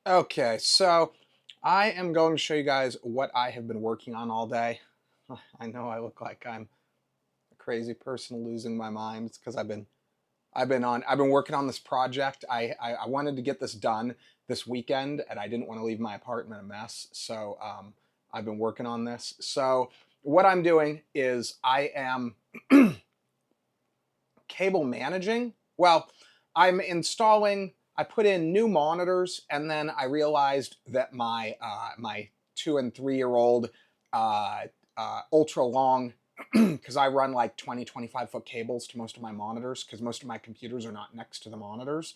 Okay, so I am going to show you guys what I have been working on all day. I know I look like I'm a crazy person losing my mind. It's because I've been working on this project. I wanted to get this done this weekend, and I didn't want to leave my apartment a mess. So I've been working on this. So what I'm doing is I am cable managing. Well, I'm installing. I put in new monitors, and then I realized that my 2 and 3 year old uh, ultra long, because I run like 20, 25 foot cables to most of my monitors, because most of my computers are not next to the monitors.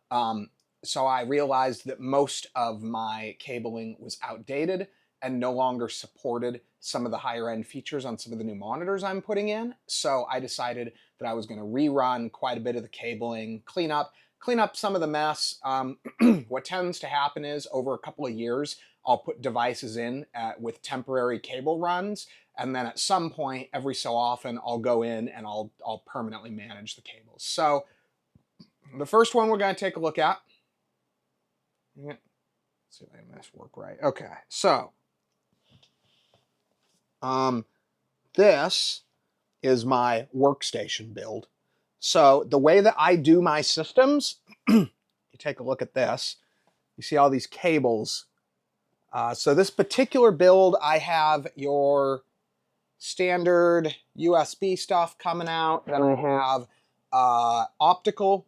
Um, so I realized that most of my cabling was outdated and no longer supported some of the higher end features on some of the new monitors I'm putting in. So I decided that I was going to rerun quite a bit of the cabling, clean up some of the mess. What tends to happen is over a couple of years, I'll put devices in with temporary cable runs, and then at some point, every so often, I'll go in and I'll permanently manage the cables. So the first one we're going to take a look at. Let's see if I can this work right. Okay, so um, this is my workstation build. So the way that I do my systems, you take a look at this. You see all these cables. So this particular build, I have your standard USB stuff coming out. Then I have optical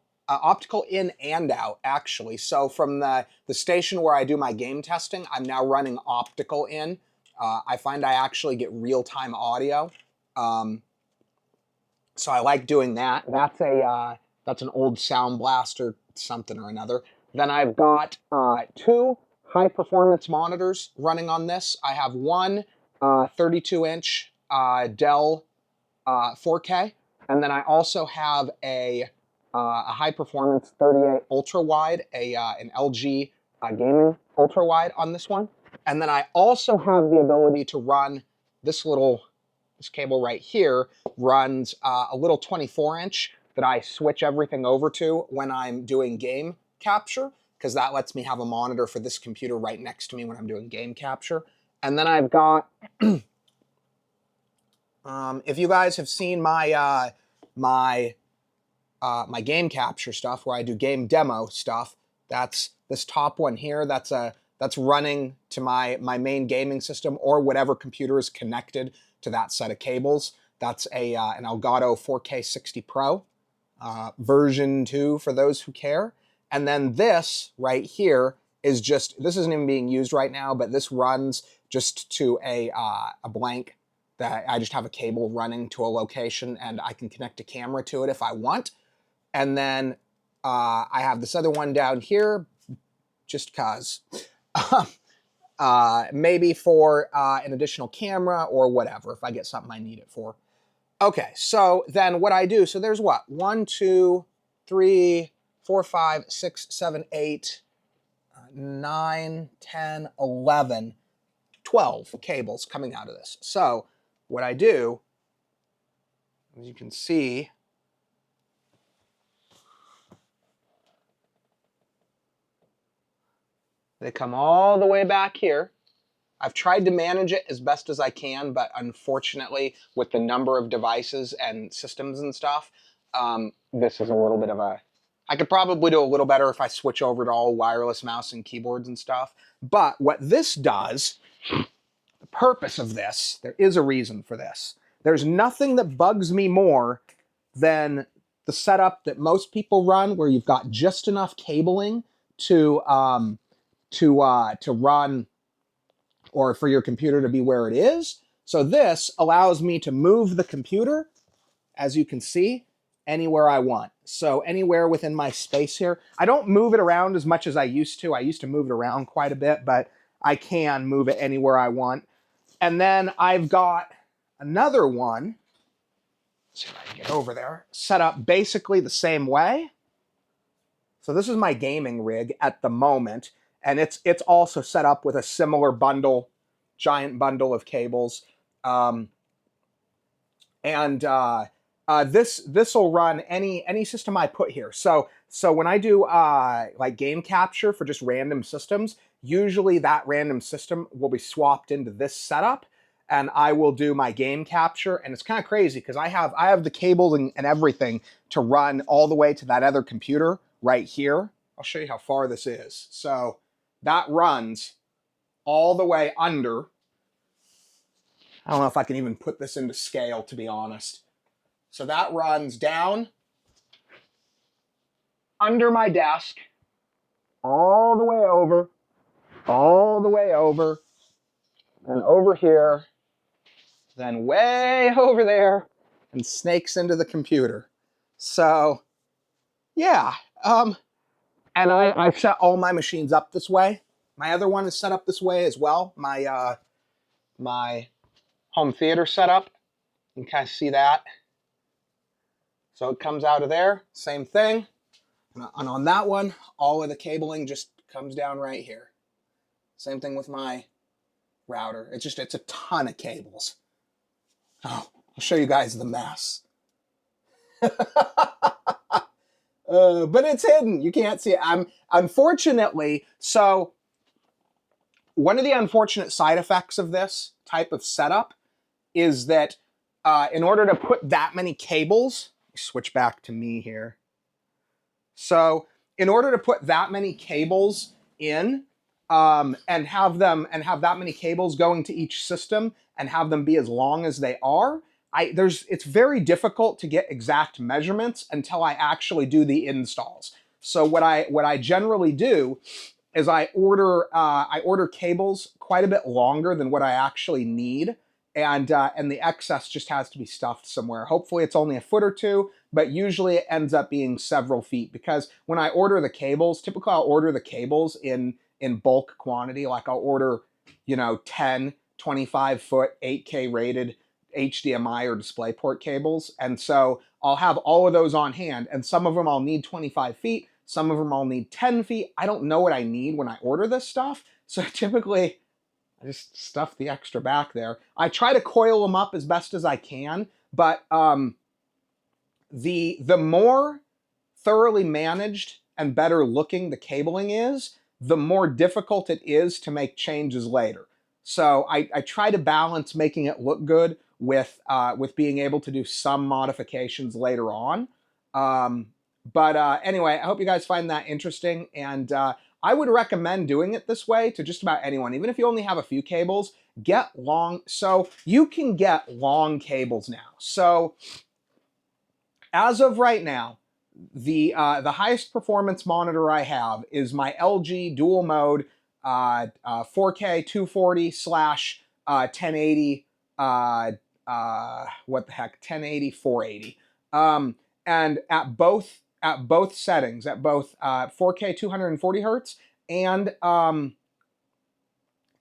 in and out, actually. So from the station where I do my game testing, I'm now running optical in. I find I actually get real-time audio. Um, so I like doing that. That's an old Sound Blaster something or another. Then I've got two high-performance monitors running on this. I have one 32-inch Dell 4K, and then I also have a high-performance 38 ultra-wide, an LG gaming ultra-wide on this one. And then I also have the ability to run this cable right here runs a little 24-inch that I switch everything over to when I'm doing game capture, because that lets me have a monitor for this computer right next to me when I'm doing game capture. And then I've got, if you guys have seen my game capture stuff where I do game demo stuff, that's this top one here. That's running to my main gaming system or whatever computer is connected to that set of cables. That's an Elgato 4K 60 Pro version 2 for those who care. And then this right here is this isn't even being used right now, but this runs just to a blank that I just have a cable running to a location, and I can connect a camera to it if I want. And then I have this other one down here, just cause. Maybe for an additional camera or whatever, if I get something I need it for. Okay, so then what I do, so there's what? 1, 2, 3, 4, 5, 6, 7, 8, 9, 10, 11, 12 cables coming out of this. So what I do, as you can see, they come all the way back here. I've tried to manage it as best as I can, but unfortunately, with the number of devices and systems and stuff, this is a little bit of a... I could probably do a little better if I switch over to all wireless mouse and keyboards and stuff. But what this does, the purpose of this, there is a reason for this. There's nothing that bugs me more than the setup that most people run, where you've got just enough cabling to run, or for your computer to be where it is. So this allows me to move the computer, as you can see, anywhere I want. So anywhere within my space here. I don't move it around as much as I used to. I used to move it around quite a bit, but I can move it anywhere I want. And then I've got another one, let's see if I can get over there, set up basically the same way. So this is my gaming rig at the moment, and it's also set up with a similar bundle, giant bundle of cables. And this will run any system I put here. So So when I do like game capture for just random systems, usually that random system will be swapped into this setup, and I will do my game capture. And it's kind of crazy because I have the cables and everything to run all the way to that other computer right here. I'll show you how far this is. So that runs all the way under. I don't know if I can even put this into scale, to be honest. So that runs down under my desk, all the way over, and over here, then way over there, and snakes into the computer. So, yeah. And I've set all my machines up this way. My other one is set up this way as well. My home theater setup. You can kind of see that. So it comes out of there, same thing. And on that one, all of the cabling just comes down right here. Same thing with my router. It's a ton of cables. Oh, I'll show you guys the mess. But it's hidden. You can't see it. Unfortunately, so one of the unfortunate side effects of this type of setup is that in order to put that many cables, switch back to me here. So in order to put that many cables in and have that many cables going to each system and have them be as long as they are, it's very difficult to get exact measurements until I actually do the installs. So what I generally do is I order cables quite a bit longer than what I actually need, and the excess just has to be stuffed somewhere. Hopefully it's only a foot or two, but usually it ends up being several feet, because when I order the cables, typically I'll order the cables in bulk quantity. Like I'll order, 10, 25 foot, 8K rated HDMI or DisplayPort cables. And so I'll have all of those on hand, and some of them I'll need 25 feet, some of them I'll need 10 feet. I don't know what I need when I order this stuff. So typically I just stuff the extra back there. I try to coil them up as best as I can, but the more thoroughly managed and better looking the cabling is, the more difficult it is to make changes later. So I try to balance making it look good with being able to do some modifications later on. Anyway, I hope you guys find that interesting, and I would recommend doing it this way to just about anyone. Even if you only have a few cables, get long. So you can get long cables now. So as of right now, the highest performance monitor I have is my LG dual mode 4K 240 slash 1080 what the heck, 1080 480, and at both settings, at both 4K 240 hertz and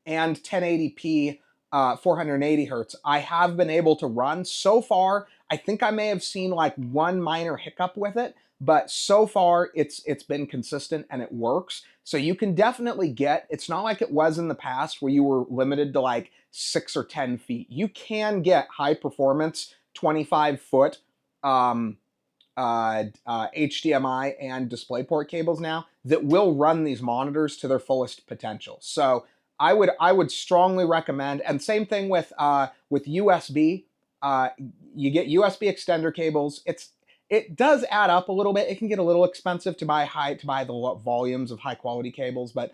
1080p 480 hertz, I have been able to run so far. I think I may have seen like one minor hiccup with it, but so far it's been consistent and it works. So you can definitely it's not like it was in the past where you were limited to like 6 or 10 feet. You can get high performance 25 foot HDMI and DisplayPort cables now that will run these monitors to their fullest potential. So I would strongly recommend, and same thing with USB. You get USB extender cables. It does add up a little bit. It can get a little expensive to buy the volumes of high quality cables, but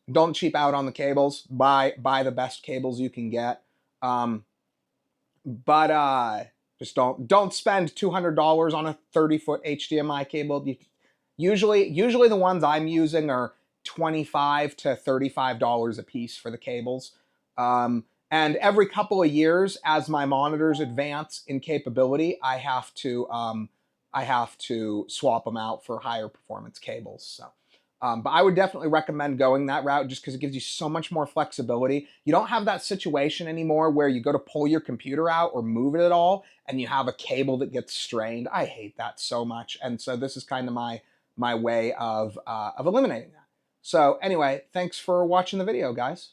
don't cheap out on the cables. Buy the best cables you can get. Just don't spend $200 on a 30-foot HDMI cable. Usually the ones I'm using are $25 to $35 a piece for the cables. And every couple of years, as my monitors advance in capability, I have to swap them out for higher performance cables. So, but I would definitely recommend going that route just because it gives you so much more flexibility. You don't have that situation anymore where you go to pull your computer out or move it at all, and you have a cable that gets strained. I hate that so much, and so this is kind of my way of eliminating that. So anyway, thanks for watching the video, guys.